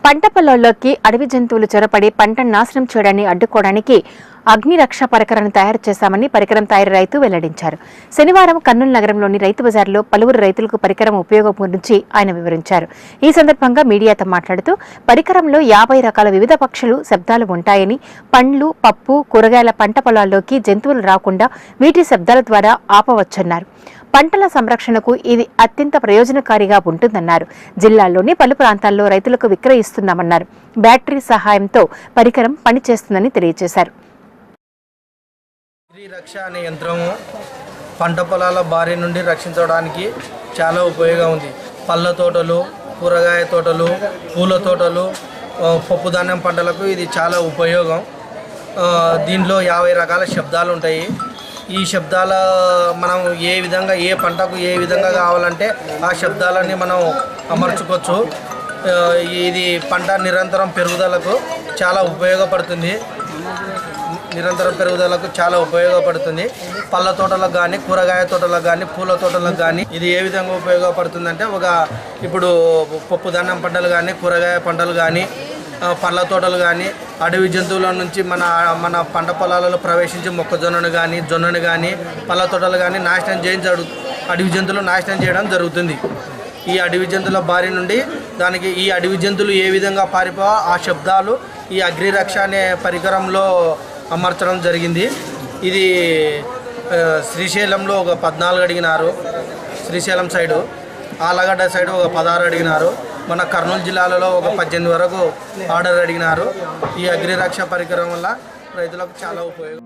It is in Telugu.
పంట పొలాల్లోకి అడవి జంతువులు చొరపడి పంటను నాశనం చేయడాన్ని అడ్డుకోవడానికి అగ్ని రక్ష పరికరాన్ని తయారు చేశామని పరికరం తయారీ రైతు వెల్లడించారు. శనివారం కర్నూలు నగరంలోని రైతు బజార్లో పలువురు రైతులకు పరికరం ఉపయోగం గురించి ఆయన వివరించారు. ఈ సందర్భంగా మీడియాతో మాట్లాడుతూ పరికరంలో 50 రకాల వివిధ పక్షులు శబ్దాలు ఉంటాయని, పండ్లు, పప్పు, కూరగాయల పంట పొలాల్లోకి జంతువులు రాకుండా వీటి శబ్దాల ద్వారా ఆపవచ్చన్నారు. పంటల సంరక్షణకు ఇది అత్యంత ప్రయోజనకారిగా ఉంటుందన్నారు. జిల్లాలోని పలు ప్రాంతాల్లో రైతులకు విక్రయిస్తున్నామన్నారు. బ్యాటరీ సహాయంతో పరికరం పనిచేస్తుందని తెలియజేశారు. అగ్రి రక్ష అనే యంత్రము పంట పొలాల బారి నుండి రక్షించడానికి చాలా ఉపయోగం ఉంది. పళ్ళ తోటలు, కూరగాయ తోటలు, పూల తోటలు, పప్పుధాన్యం పంటలకు ఇది చాలా ఉపయోగం. దీంట్లో 50 రకాల శబ్దాలు ఉంటాయి. ఈ శబ్దాల మనం ఏ విధంగా ఏ పంటకు ఏ విధంగా కావాలంటే ఆ శబ్దాలన్నీ మనం అమర్చుకోవచ్చు. ఇది పంట నిరంతరం పెరుగుదలకు చాలా ఉపయోగపడుతుంది. పళ్ళ తోటలకు కానీ, కూరగాయ తోటలకు కానీ, పూల తోటలకు కానీ ఇది ఏ విధంగా ఉపయోగపడుతుందంటే ఇప్పుడు పప్పుధాన్యం పంటలు కానీ, కూరగాయ పంటలు కానీ, పళ్ళ తోటలు కానీ, అడవి జంతువుల నుంచి మన పంట పొలాలలో ప్రవేశించి మొక్కజొన్నను కానీ, జొన్నను కానీ, పళ్ళ తోటలు కానీ అడవి జంతువులు నాశనం చేయడం జరుగుతుంది. ఈ అడవి జంతువుల బారి నుండి ఈ అడవి జంతువులు ఏ విధంగా పారిపో ఆ శబ్దాలు ఈ అగ్రి రక్ష అనే పరికరంలో అమర్చడం జరిగింది. ఇది శ్రీశైలంలో ఒక 14 అడిగినారు, శ్రీశైలం సైడు, ఆలగడ్డ సైడు ఒక 16 అడిగినారు, మన కర్నూలు జిల్లాలలో ఒక 18 వరకు ఆర్డర్ అడిగినారు. ఈ అగ్రి రక్ష పరికరం వల్ల రైతులకు చాలా ఉపయోగం.